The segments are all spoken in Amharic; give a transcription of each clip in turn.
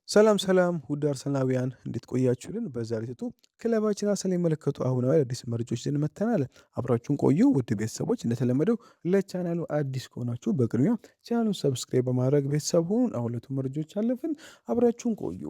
ሰላም ሰላም ውድ አርሰናላዊያን እንዴት ቆያችሁልን? በዛሬው ዕለት ክለባችን አርሰናል የሚመለከቱ አሁናዊ አዲስ መረጃዎች ይዘን መጥተናል። አብራችሁን ቆዩ። ውድ ቤተሰቦች እንደተለመደው ለቻናሉ አዲስ ከሆናችሁ በቅድሚያ ቻናሉን ሰብስክራይብ በማድረግ ቤተሰብ ሁኑን። አሁን ለቱ መረጃዎች አለፍን። አብራችሁን ቆዩ።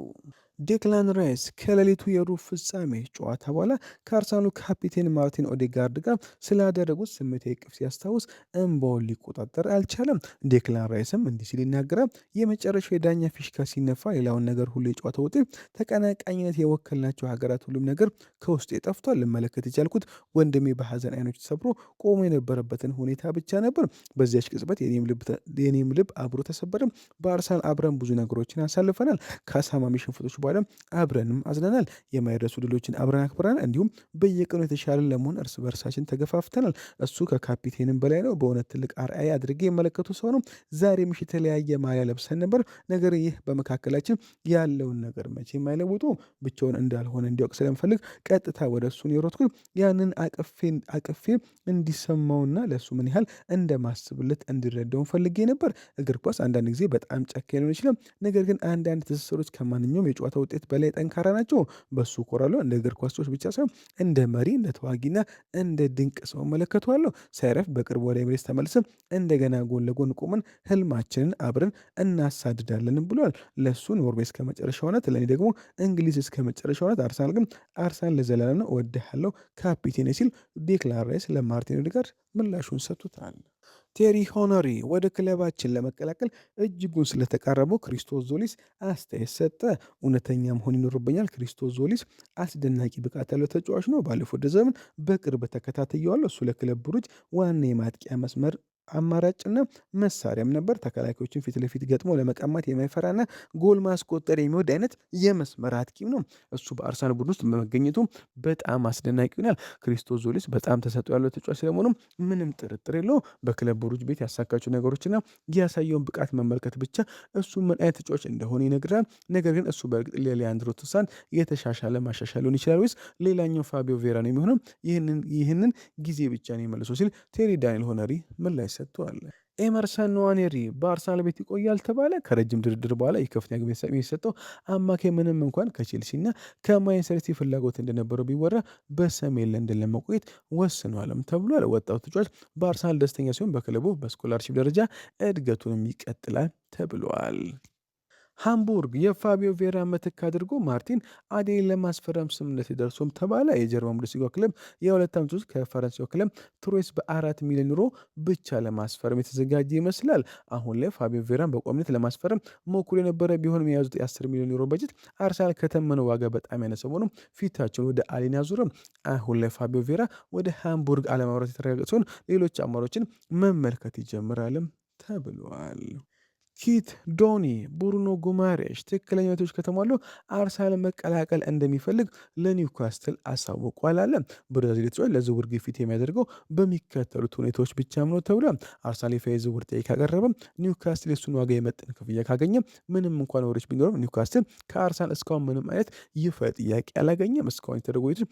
ዴክላን ራይስ ከሌሊቱ የሩብ ፍጻሜ ጨዋታ በኋላ ከአርሰናሉ ካፒቴን ማርቲን ኦዴጋርድ ጋር ስላደረጉት ስሜታዊ እቅፍ ሲያስታውስ እንባውን ሊቆጣጠር አልቻለም። ዴክላን ራይስም እንዲህ ሲል ይናገራል። የመጨረሻው የዳኛ ፊሽካ ሲነፋ ሌላውን ነገር ሁሉ የጨዋታ ውጤት ተቀናቃኝነት የወከልናቸው ሀገራት ሁሉም ነገር ከውስጥ ጠፍቷል። ልመለከት የቻልኩት ወንድሜ በሀዘን አይኖች ሰብሮ ቆሞ የነበረበትን ሁኔታ ብቻ ነበር። በዚያች ቅጽበት የኔም ልብ አብሮ ተሰበረም። በአርሰናል አብረን ብዙ ነገሮችን አሳልፈናል። ከአሳማሚ ሽንፈቶች በኋላ አብረንም አዝነናል። የማይረሱ ድሎችን አብረን አክብረናል። እንዲሁም በየቀኑ የተሻለ ለመሆን እርስ በርሳችን ተገፋፍተናል። እሱ ከካፒቴንም በላይ ነው። በእውነት ትልቅ አርአያ አድርጌ የመለከቱ ሰው ነው። ዛሬ ምሽት የተለያየ ማሊያ ለብሰን ነበር። ነገር ይህ በመካከላችን ያለውን ነገር መቼም አይለውጡ ብቻውን እንዳልሆነ እንዲያውቅ ስለምፈልግ ቀጥታ ወደ እሱን የሮጥኩት ያንን አቅፌ እንዲሰማውና ለእሱ ምን ያህል እንደማስብለት እንዲረዳውን ፈልጌ ነበር። እግር ኳስ አንዳንድ ጊዜ በጣም ጨካኝ ሊሆን ይችላል። ነገር ግን አንዳንድ ትስስሮች ከማንኛውም የጨዋታ ውጤት በላይ ጠንካራ ናቸው። በሱ እኮራለሁ። እንደ እግር ኳስ ሰዎች ብቻ ሳይሆን እንደ መሪ፣ እንደ ተዋጊና እንደ ድንቅ ሰው እመለከተዋለሁ። ሳይረፍ በቅርብ ወደ ኤምሬትስ ተመልሰን እንደገና ጎን ለጎን ቆመን ህልማችንን አብረን እናሳድዳለን ብሏል። ለእሱ ኖርዌይ እስከ መጨረሻው ናት፣ ለእኔ ደግሞ እንግሊዝ እስከ መጨረሻው ናት። አርሰናል ለዘላለም ነው፣ እወድሃለሁ ካፒቴኔ ሲል ዴክላን ራይስ ለማርቲን ኦዴጋርድ ምላሹን ሰጥቶታል። ቴሪ ሆነሪ ወደ ክለባችን ለመቀላቀል እጅጉን ስለተቃረበው ክሪስቶስ ዞሊስ አስተያየት ሰጠ። እውነተኛ መሆን ይኖርብኛል። ክሪስቶስ ዞሊስ አስደናቂ ብቃት ያለው ተጫዋች ነው። ባለፈው ዘመን በቅርብ ተከታትየዋለሁ። እሱ ለክለብ ብሩጅ ዋና የማጥቂያ መስመር አማራጭና መሳሪያም ነበር። ተከላካዮችን ፊት ለፊት ገጥሞ ለመቀማት የማይፈራና ጎል ማስቆጠር የሚወድ አይነት የመስመር አጥቂም ነው። እሱ በአርሰናል ቡድን ውስጥ በመገኘቱ በጣም አስደናቂ ይሆናል። ክሪስቶስ ዞሊስ በጣም ተሰጥኦ ያለው ተጫዋች ስለመሆኑም ምንም ጥርጥር የለውም። በክለብ ብሩጅ ቤት ያሳካቸው ነገሮችና ያሳየውን ብቃት መመልከት ብቻ እሱ ምን አይነት ተጫዋች እንደሆነ ይነግራል። ነገር ግን እሱ በእርግጥ ለሊያንድሮ ትሮሳርድ የተሻሻለ ማሻሻል ሊሆን ይችላል ወይስ ሌላኛው ፋቢዮ ቬራ ነው የሚሆነው? ይህንን ጊዜ ብቻ ነው የመልሶ ሲል ቴሪ ዳንኤል ሆነሪ ምላሽ ሰጥተዋል። ኤመርሰን ንዋኔሪ በአርሰናል ቤት ይቆያል ተባለ። ከረጅም ድርድር በኋላ የከፍተኛ ግብ የሚሰጠው አማካይ ምንም እንኳን ከቼልሲና ከማንቸስተር ሲቲ ፍላጎት እንደነበረው ቢወራ በሰሜን ለንደን ለመቆየት ወስኗልም ተብሏል። ወጣቱ ተጫዋች በአርሰናል ደስተኛ ሲሆን በክለቡ በስኮላርሺፕ ደረጃ እድገቱንም ይቀጥላል ተብሏል። ሃምቡርግ የፋቢዮ ቬራ ምትክ አድርጎ ማርቲን አዴን ለማስፈረም ስምምነት ደርሶም ተባለ። የጀርመን ቡንደስሊጋ ክለብ የሁለት ዓመቶች ከፈረንሳዩ ክለብ ትሮይስ በ4 ሚሊዮን ዩሮ ብቻ ለማስፈረም የተዘጋጀ ይመስላል። አሁን ላይ ፋቢዮ ቬራን በቋሚነት ለማስፈረም ሞክሮ የነበረ ቢሆንም የያዙት የ10 ሚሊዮን ዩሮ በጀት አርሰናል ከተመነው ዋጋ በጣም ያነሰ ሆኖ ፊታቸውን ወደ አሊን ያዙረም። አሁን ላይ ፋቢዮ ቬራ ወደ ሃምቡርግ አለማምራት የተረጋገጠ ሲሆን ሌሎች አማራጮችን መመልከት ይጀምራልም ተብሏል። ኪት ዶኒ ብሩኖ ጉማሬሽ ትክክለኛ ሁኔታዎች ከተሟሉ አርሰናል መቀላቀል እንደሚፈልግ ለኒውካስትል አሳውቋል አለ። ብራዚል ተጫዋች ለዝውውር ግፊት የሚያደርገው በሚከተሉት ሁኔታዎች ብቻም ነው ተብሏል። አርሰናል ይፋ የዝውውር ጥያቄ ካቀረበም ኒውካስትል የሱን ዋጋ የመጠን ክፍያ ካገኘ ምንም እንኳን ወሬዎች ቢኖርም ኒውካስትል ከአርሰናል እስካሁን ምንም አይነት ይፋ ጥያቄ አላገኘም። እስካሁን የተደረጉት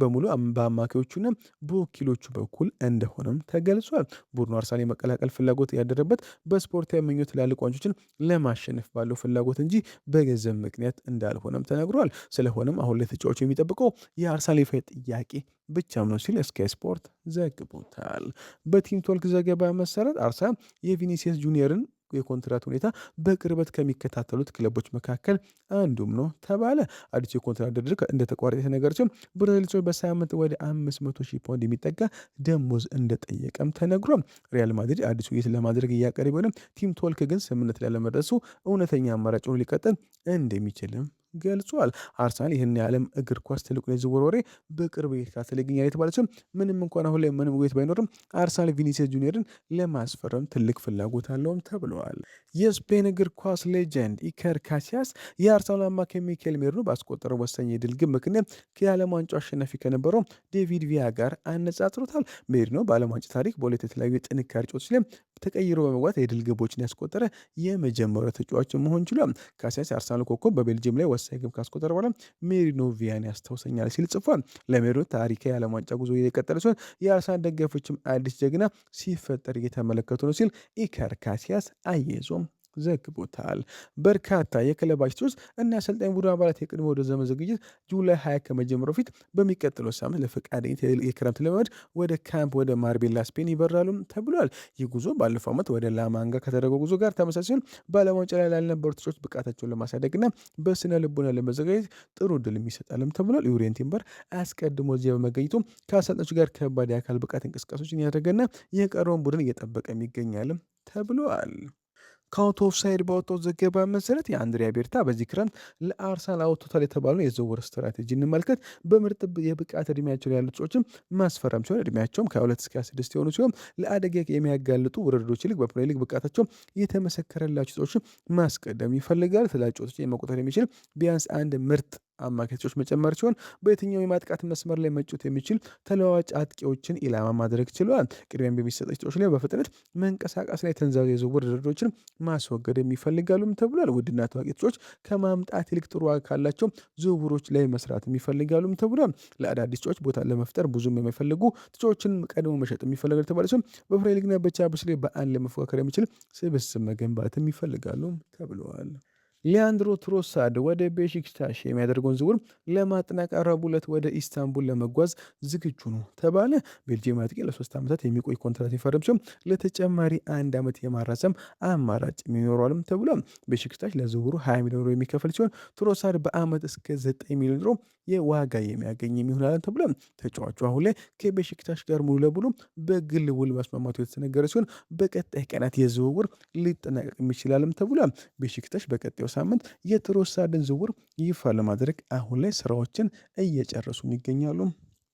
በሙሉ በአማካዮቹና በወኪሎቹ በኩል እንደሆነም ተገልጿል። ቡድኑ አርሰናል የመቀላቀል ፍላጎት ያደረ በስፖርታዊ ምኞት ትላልቅ ዋንጫዎችን ለማሸነፍ ባለው ፍላጎት እንጂ በገንዘብ ምክንያት እንዳልሆነም ተነግሯል። ስለሆነም አሁን ላይ ተጫዋቹ የሚጠብቀው የአርሰናል ይፋ ጥያቄ ብቻም ነው ሲል ስካይ ስፖርት ዘግቦታል። በቲም ቶልክ ዘገባ መሰረት አርሰናል የቪኒሲየስ ጁኒየርን የኮንትራት ሁኔታ በቅርበት ከሚከታተሉት ክለቦች መካከል አንዱም ነው ተባለ። አዲሱ የኮንትራት ድርድር እንደተቋረጠ የተነገረ ሲሆን ብራዚል በሳምንት ወደ 500,000 ፓውንድ የሚጠጋ ደሞዝ እንደጠየቀም ተነግሯል። ሪያል ማድሪድ አዲሱ ውይይት ለማድረግ እያቀረ ቢሆንም ቲም ቶልክ ግን ስምምነት ላይ ለመድረሱ እውነተኛ አማራጭ ሆኖ ሊቀጥል እንደሚችልም ገልጿል። አርሰናል ይህን የዓለም እግር ኳስ ትልቁን የዝውውር ወሬ በቅርብ እየተከታተለ ይገኛል የተባለ ሲሆን ምንም እንኳን አሁን ላይ ምንም ውጤት ባይኖርም አርሰናል ቪኒሲየስ ጁኒየርን ለማስፈረም ትልቅ ፍላጎት አለውም ተብለዋል። የስፔን እግር ኳስ ሌጀንድ ኢከር ካሲያስ የአርሰናል አማካይ ሚኬል ሜሪኖ ባስቆጠረው ወሳኝ የድል ግብ ምክንያት ከዓለም ዋንጫው አሸናፊ ከነበረው ዴቪድ ቪያ ጋር አነጻጽሮታል። ሜሪኖ በዓለም ዋንጫ ታሪክ በሁለት የተለያዩ የጥንካሬ ጨዋታዎች ላይ ተቀይሮ በመግባት የድል ግቦችን ያስቆጠረ የመጀመሪያው ተጫዋች መሆን ችሏል። ካሲያስ የአርሰናል ኮከብ በቤልጅየም ላይ ወሳኝ ግብ ካስቆጠረ በኋላ ሜሪኖ ቪያን ያስታውሰኛል ሲል ጽፏል። ለሜሪኖ ታሪካዊ የዓለም ዋንጫ ጉዞ የቀጠለ ሲሆን የአርሰናል ደጋፊዎችም አዲስ ጀግና ሲፈጠር እየተመለከቱ ነው ሲል ኢከር ካሲያስ አያይዞም ዘግቦታል። በርካታ የክለብ አሽቶች እና አሰልጣኝ ቡድን አባላት የቅድመ ወደ ዘመን ዝግጅት ጁላይ 20 ከመጀመሩ በፊት በሚቀጥለው ሳምንት ለፈቃደኝነት የክረምት ልምምድ ወደ ካምፕ ወደ ማርቤላ ስፔን ይበራሉ ተብሏል። ይህ ጉዞ ባለፈው ዓመት ወደ ላማንጋ ከተደረገው ጉዞ ጋር ተመሳሳይ ሲሆን በዓለም ዋንጫ ላይ ላልነበሩ ተጫዋቾች ብቃታቸውን ለማሳደግና በስነ ልቦና ለመዘጋጀት ጥሩ እድል ይሰጣልም ተብሏል። ዩሬን ቲምበር አስቀድሞ እዚያ በመገኘቱ ከአሰልጣኞች ጋር ከባድ የአካል ብቃት እንቅስቃሴዎችን ያደረገና የቀረውን ቡድን እየጠበቀ ይገኛልም ተብሏል። ከአውት ኦፍ ሳይድ ባወጣው ዘገባ መሰረት የአንድሪያ ቤርታ በዚህ ክረምት ለአርሰናል አውጥቶታል የተባለው የዝውውር ስትራቴጂ እንመልከት። በምርጥ የብቃት እድሜያቸው ያሉ ተጫዋቾችን ማስፈረም ሲሆን እድሜያቸውም ከ2 እስከ 26 የሆኑ ሲሆን ለአደጋ የሚያጋልጡ ውድድሮች ሊግ በፕሪሚየር ሊግ ብቃታቸው የተመሰከረላቸው ተጫዋቾችን ማስቀደም ይፈልጋል። ተጫዋቾችን መቆጠር የሚችል ቢያንስ አንድ ምርጥ አማካይ ተጫዋች መጨመር ሲሆን በየትኛው የማጥቃት መስመር ላይ መጫወት የሚችል ተለዋዋጭ አጥቂዎችን ኢላማ ማድረግ ችሏል። ቅድሚያም በሚሰጠው ተጫዋች ላይ በፍጥነት መንቀሳቀስ ላይ የተንዛዛ የዝውውር ድርድሮችን ማስወገድ የሚፈልጋሉም ተብሏል። ውድና ታዋቂ ተጫዋች ከማምጣት ይልቅ ጥሩ ዋጋ ካላቸው ዝውውሮች ላይ መስራት የሚፈልጋሉም ተብሏል። ለአዳዲስ ተጫዋች ቦታ ለመፍጠር ብዙም የሚፈልጉ ተጫዋቾችን ቀድሞ መሸጥ የሚፈልጋሉ ተባለ ሲሆን በፕሪሚየር ሊግና በቻምፒየንስ ሊግ በአንድ ለመፎካከር የሚችል ስብስብ መገንባትም ይፈልጋሉ ተብለዋል። ሊያንድሮ ትሮሳርድ ወደ ቤሺክታሽ የሚያደርገውን ዝውውር ለማጠናቀቅ ረቡዕ ዕለት ወደ ኢስታንቡል ለመጓዝ ዝግጁ ነው ተባለ። ቤልጂየም አጥቂ ለ3 ዓመታት የሚቆይ ኮንትራት የፈረም ሲሆን ለተጨማሪ 1 ዓመት የማራዘም አማራጭ ይኖረዋልም ተብሏል። ቤሺክታሽ ለዝውውሩ 20 ሚሊዮን ዩሮ የሚከፈል ሲሆን ትሮሳርድ በዓመት እስከ 9 ሚሊዮን ዩሮ የዋጋ የሚያገኝ የሚሆናል ተብሏል። ተጫዋቹ አሁን ላይ ከቤሺክታሽ ጋር ሙሉ ለሙሉ በግል ውል መስማማቱ የተነገረ ሲሆን በቀጣይ ቀናት የዝውውር ሊጠናቀቅ ይችላልም ተብሏል። ቤሺክታሽ በቀጣዩ ሳምንት የትሮሳርድን ዝውውር ይፋ ለማድረግ አሁን ላይ ስራዎችን እየጨረሱ ይገኛሉ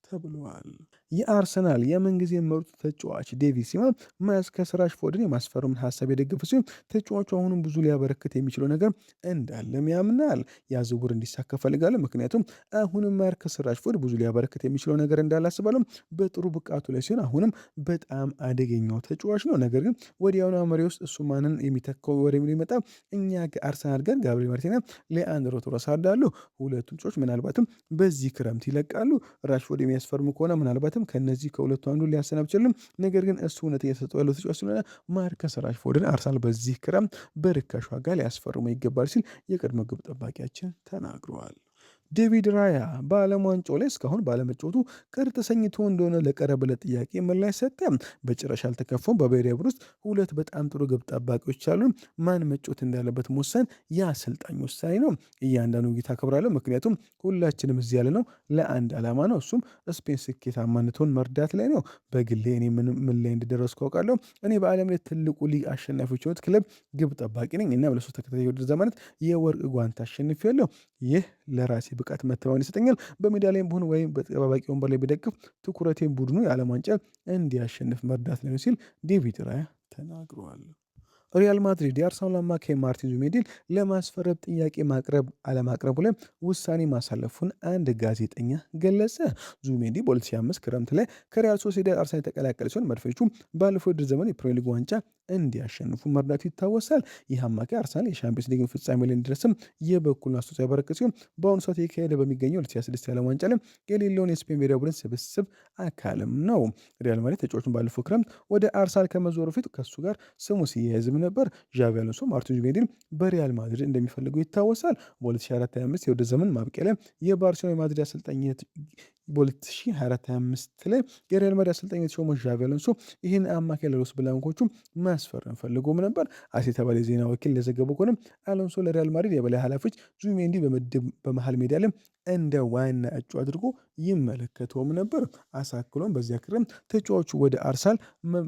ተብሏል። የአርሰናል የምንጊዜ ምርጡ ተጫዋች ዴቪድ ሲሞን ማርከስ ራሽፎርድን የማስፈረምን ሀሳብ የደገፈ ሲሆን ተጫዋቹ አሁንም ብዙ ሊያበረክት የሚችለው ነገር እንዳለም ያምናል። ያ ዝውውር እንዲሳካ ፈልጋለሁ፣ ምክንያቱም አሁንም ማርከስ ራሽፎርድ ብዙ ሊያበረክት የሚችለው ነገር እንዳላስባለም በጥሩ ብቃቱ ላይ ሲሆን አሁንም በጣም አደገኛው ተጫዋች ነው። ነገር ግን ወዲያውኑ አመሬ ውስጥ እሱ ማንን የሚተካው ወደሚለው ይመጣ እኛ አርሰናል ጋር ጋብሪኤል ማርቲኔሊ ሊያንድሮ ትሮሳርድ አሉ። ሁለቱም ተጫዋቾች ምናልባትም በዚህ ክረምት ይለቃሉ። ራሽፎርድ የሚያስፈርሙ ከሆነ ምናልባትም ከነዚህ ከሁለቱ አንዱ ሊያሰናብ ይችላል። ነገር ግን እሱ እውነት እየሰጠው ያለው ተጫዋች ስለሆነ ማርከስ ራሽፎርድን አርሰናል በዚህ ክረምት በርካሽ ዋጋ ሊያስፈርሙ ይገባል ሲል የቀድሞ ግብ ጠባቂያችን ተናግረዋል። ዴቪድ ራያ በዓለም ዋንጫው ላይ እስካሁን ባለመጫወቱ ቅር ተሰኝቶ እንደሆነ ለቀረበለት ጥያቄ ምላሽ ሰጠ። በጭራሽ አልተከፋውም። በብሔራዊ ቡድን ውስጥ 2 በጣም ጥሩ ግብ ጠባቂዎች አሉ። ማን መጫወት እንዳለበት መወሰን የአሰልጣኝ ውሳኔ ነው። እያንዳንዱ ጌታ አከብራለሁ፣ ምክንያቱም ሁላችንም እዚህ ያለ ነው ለአንድ ዓላማ ነው። እሱም ስፔን ስኬታማነቱን መርዳት ላይ ነው። በግሌ እኔ ምን ላይ እንደደረስኩ አውቃለሁ። እኔ በዓለም ላይ ትልቁ ሊግ አሸናፊዎች የሆኑት ክለብ ግብ ጠባቂ ነኝ እና ለ3 ተከታታይ የውድድር ዘመናት የወርቅ ጓንት አሸንፌያለሁ። ይህ ለራሴ ብቃት መተማመን ይሰጠኛል። በሜዳ ላይም ብሆን ወይም በተጠባባቂ ወንበር ላይ ቢደግፍ ትኩረቴን ቡድኑ የዓለም ዋንጫ እንዲያሸንፍ መርዳት ነው ሲል ዴቪድ ራያ ተናግረዋል። ሪያል ማድሪድ የአርሰናል አማካይ ማርቲን ዙቢሜንዲን ለማስፈረም ጥያቄ ማቅረብ አለማቅረቡ ላይ ውሳኔ ማሳለፉን አንድ ጋዜጠኛ ገለጸ። ዙቢሜንዲ በ2005 ክረምት ላይ ከሪያል ሶሲዳድ አርሰናል የተቀላቀለ ሲሆን መድፈኞቹ ባለፈው ውድድር ዘመን የፕሪሚየር ሊግ ዋንጫ እንዲያሸንፉ መርዳቱ ይታወሳል። ይህ አማካይ አርሰናል የሻምፒዮንስ ሊግ ፍጻሜ ላይ እንዲደርስም የበኩሉን አስተዋጽኦ ያበረከተ ሲሆን በአሁኑ ሰዓት የካሄደ በሚገኘው 2026 የዓለም ዋንጫ ላይ የሌለውን የስፔን ብሔራዊ ቡድን ስብስብ አካልም ነው። ሪያል ማድሪድ ተጫዋቹን ባለፈው ክረምት ወደ አርሰናል ከመዞሩ ፊት ከሱ ጋር ስሙ ሲያያዝም ነበር። ዣቪ አሎንሶ ማርቲን ዙቢሜንዲን በሪያል ማድሪድ እንደሚፈልገው ይታወሳል። በ2024/25 የውድድር ዘመን ማብቂያ ላይ የባርሴሎና የማድሪድ አሰልጣኝነት በ2024/25 ላይ የሪያል ማድሪድ አሰልጣኝ የተሾመው ዣቪ አሎንሶ ይህን አማካይ ለሎስ ብላንኮቹ ማስፈረም ፈልጎም ነበር። አስ የተባለ የዜና ወኪል እንደዘገበው ከሆነ አሎንሶ ለሪያል ማድሪድ የበላይ ኃላፊዎች ዙቢሜንዲ በምድብ በመሃል ሜዳ ላይ እንደ ዋና እጩ አድርጎ ይመለከተውም ነበር። አሳክሎም በዚያ ክረምት ተጫዋቹ ወደ አርሰናል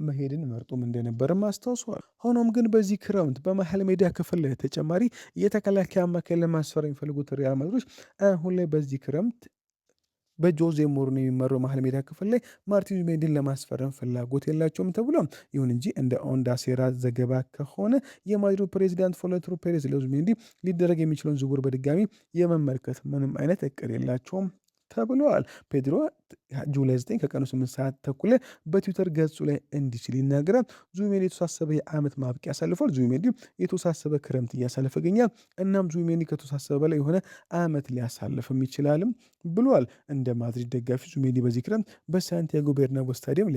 መሄድን መርጦም እንደነበርም አስታውሰዋል። ሆኖም ግን በዚህ ክረምት በመሃል ሜዳ ክፍል ላይ ተጨማሪ የተከላካይ አማካይ ለማስፈረም የሚፈልጉት ሪያል ማድሪዶች አሁን ላይ በዚህ ክረምት በጆዜ ሞሪኒዮ የሚመራው መሃል ሜዳ ክፍል ላይ ማርቲን ዙቢሜንዲን ለማስፈረም ፍላጎት የላቸውም ተብሏል። ይሁን እንጂ እንደ ኦንዳ ሴራ ዘገባ ከሆነ የማድሪዱ ፕሬዚዳንት ፍሎሬንቲኖ ፔሬዝ ለዙቢሜንዲ ሊደረግ የሚችለውን ዝውውር በድጋሚ የመመልከት ምንም አይነት እቅድ የላቸውም ተብለዋል። ፔድሮ ጁላይ 9 ከቀኑ 8 ሰዓት ተኩል ላይ በትዊተር ገጹ ላይ እንዲህ ሲል ይናገራል። ዙቢሜንዲ የተወሳሰበ የዓመት ማብቂያ ያሳልፏል። ዙቢሜንዲ የተወሳሰበ ክረምት እያሳለፈ ይገኛል። እናም ዙቢሜንዲ ከተወሳሰበ በላይ የሆነ ዓመት ሊያሳልፍም ይችላልም ብሏል። እንደ ማድሪድ ደጋፊ ዙቢሜንዲ በዚህ ክረምት በሳንቲያጎ ቤርናቦ ስታዲየም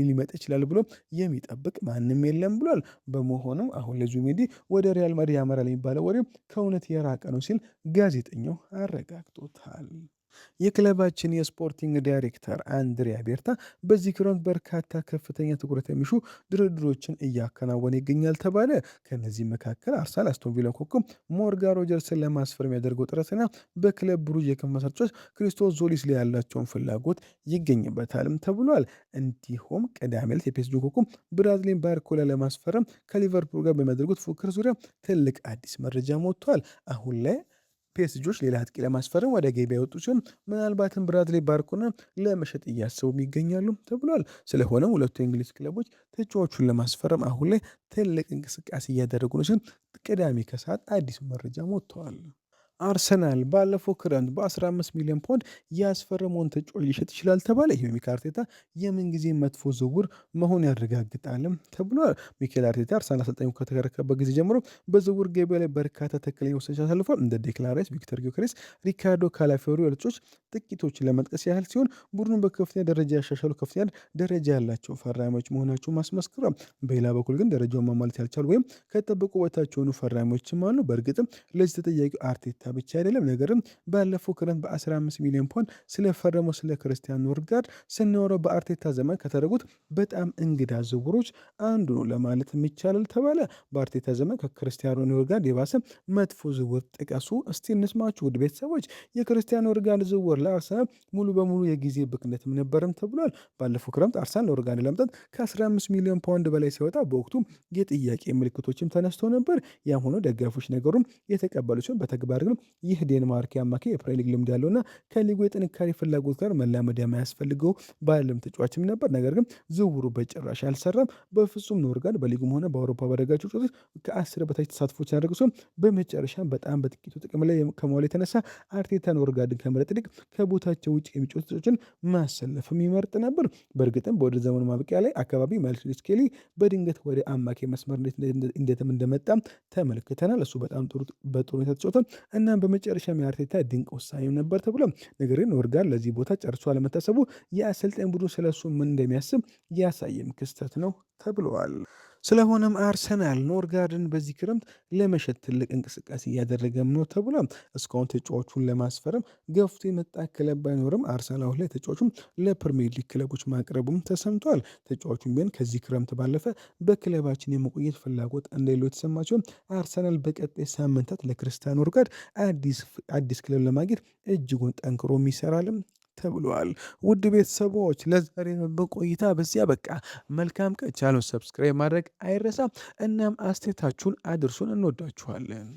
ሊመጣ ይችላል ብሎ የሚጠብቅ ማንም የለም ብሏል። በመሆኑም አሁን ላይ ዙቢሜንዲ ወደ ሪያል ማድሪድ ያመራል የሚባለው ወሬ ከእውነት የራቀ ነው ሲል ጋዜጠኛው አረጋግጦታል። የክለባችን የስፖርቲንግ ዳይሬክተር አንድሪያ ቤርታ በዚህ ክረምት በርካታ ከፍተኛ ትኩረት የሚሹ ድርድሮችን እያከናወነ ይገኛል ተባለ። ከነዚህ መካከል አርሰናል አስቶን ቪላ ኮከብ ሞርጋን ሮጀርስን ለማስፈር የሚያደርገው ጥረትና በክለብ ብሩጅ የክንፍ መስራቾች ክሪስቶስ ዞሊስ ላይ ያላቸውን ፍላጎት ይገኝበታልም ተብሏል። እንዲሁም ቅዳሜ ዕለት የፒኤስጂ ኮከብ ብራዚሊን ባርኮላ ለማስፈረም ከሊቨርፑል ጋር በሚያደርጉት ፉክክር ዙሪያ ትልቅ አዲስ መረጃ ሞጥቷል። አሁን ላይ ፒኤስጂዎች ሌላ አጥቂ ለማስፈረም ወደ ገበያ የወጡ ሲሆን ምናልባትም ብራድሊ ባርኮላን ለመሸጥ እያሰቡም ይገኛሉ ተብሏል። ስለሆነም ሁለቱ የእንግሊዝ ክለቦች ተጫዋቹን ለማስፈረም አሁን ላይ ትልቅ እንቅስቃሴ እያደረጉ ነው ሲሆን ቅዳሜ ከሰዓት አዲስ መረጃ ወጥተዋል። አርሰናል ባለፈው ክረምት በ15 ሚሊዮን ፓውንድ ያስፈረመውን ተጫዋች ሊሸጥ ይችላል ተባለ። ይህ ሚኬል አርቴታ የምንጊዜ መጥፎ ዝውውር መሆን ያረጋግጣልም ተብሏል። ሚኬል አርቴታ አርሰናል አሰልጣኙ ከተረከበበት ጊዜ ጀምሮ በዝውውር ገበያ ላይ በርካታ ትክክለኛ ውሳኔዎች አሳልፏል። እንደ ዴክላን ራይስ፣ ቪክተር ጊዮኬሬስ፣ ሪካርዶ ካላፊዮሪ ተጫዋቾች ጥቂቶችን ለመጥቀስ ያህል ሲሆን ቡድኑን በከፍተኛ ደረጃ ያሻሻሉ ከፍተኛ ደረጃ ያላቸው ፈራሚዎች መሆናቸውን ማስመስክሯል። በሌላ በኩል ግን ደረጃውን ማሟላት ያልቻሉ ወይም ከጠበቁ በታች የሆኑ ፈራሚዎችም አሉ። በእርግጥም ለዚህ ተጠያቂው አርቴታ ብቻ አይደለም። ነገርም ባለፈው ክረምት በ15 ሚሊዮን ፓውንድ ስለፈረመው ስለ ክርስቲያን ኖርጋርድ ስናወራው በአርቴታ ዘመን ከተደረጉት በጣም እንግዳ ዝውውሮች አንዱ ነው ለማለት ይቻላል ተባለ። በአርቴታ ዘመን ከክርስቲያኖ ኖርጋርድ የባሰ መጥፎ ዝውውር ጥቀሱ እስቲ እንስማችሁ ውድ ቤተሰቦች። የክርስቲያኖ ኖርጋርድ ዝውውር ለአርሰናል ሙሉ በሙሉ የጊዜ ብክነትም ነበርም ተብሏል። ባለፈው ክረምት አርሰናል ኖርጋርድ ለመምጣት ከ15 ሚሊዮን ፓውንድ በላይ ሲወጣ በወቅቱ የጥያቄ ምልክቶችም ተነስተው ነበር። ያም ሆኖ ደጋፊዎች ነገሩም የተቀበሉ ሲሆን በተግባር ግን ይህ ዴንማርክ አማካይ የፕሪሚየር ሊግ ልምድ ያለውና ከሊጉ የጥንካሬ ፍላጎት ጋር መላመድ የማያስፈልገው ባለም ተጫዋችም ነበር። ነገር ግን ዝውውሩ በጭራሽ አልሰራም። በፍጹም ኖርጋርድ በሊጉም ሆነ በአውሮፓ ባደረጋቸው ጨዋታዎች ከ10 በታች ተሳትፎች ያደረጉ ሲሆን በመጨረሻም በጣም በጥቂቱ ጥቅም ላይ ከመዋሉ የተነሳ አርቴታ ኖርጋርድን ከመረጥ ይልቅ ከቦታቸው ውጭ የሚጫወቱ ተጫዋቾችን ማሰለፍም ይመርጥ ነበር። በእርግጥም በወደ ዘመኑ ማብቂያ ላይ አካባቢ ማይልስ ስኬሊ በድንገት ወደ አማካይ መስመር እንዴትም እንደመጣም ተመልክተናል። እሱ በጣም በጥሩ ሁኔታ ተጫውቷል። እናም በመጨረሻም የአርቴታ ድንቅ ውሳኔም ነበር ተብሎ ነገር ግን ኖርጋርድ ለዚህ ቦታ ጨርሶ አለመታሰቡ የአሰልጣኝ ቡድኑ ስለሱ ምን እንደሚያስብ ያሳየም ክስተት ነው ተብለዋል። ስለሆነም አርሰናል ኖርጋርድን በዚህ ክረምት ለመሸጥ ትልቅ እንቅስቃሴ እያደረገም ነው ተብሏል። እስካሁን ተጫዋቹን ለማስፈረም ገፍቶ የመጣ ክለብ ባይኖርም አርሰናል አሁን ላይ ተጫዋቹን ለፕሪሚየር ሊግ ክለቦች ማቅረቡም ተሰምቷል። ተጫዋቹን ቢሆን ከዚህ ክረምት ባለፈ በክለባችን የመቆየት ፍላጎት እንደሌለው የተሰማ ሲሆን አርሰናል በቀጣይ ሳምንታት ለክርስቲያን ኖርጋርድ አዲስ ክለብ ለማግኘት እጅጉን ጠንክሮ ይሰራልም ተብሏል። ውድ ቤተሰቦች ለዛሬ በቆይታ በዚያ በቃ መልካም ቀን። ቻናሉን ሰብስክራይብ ማድረግ አይረሳም። እናም አስተያየታችሁን አድርሱን። እንወዳችኋለን።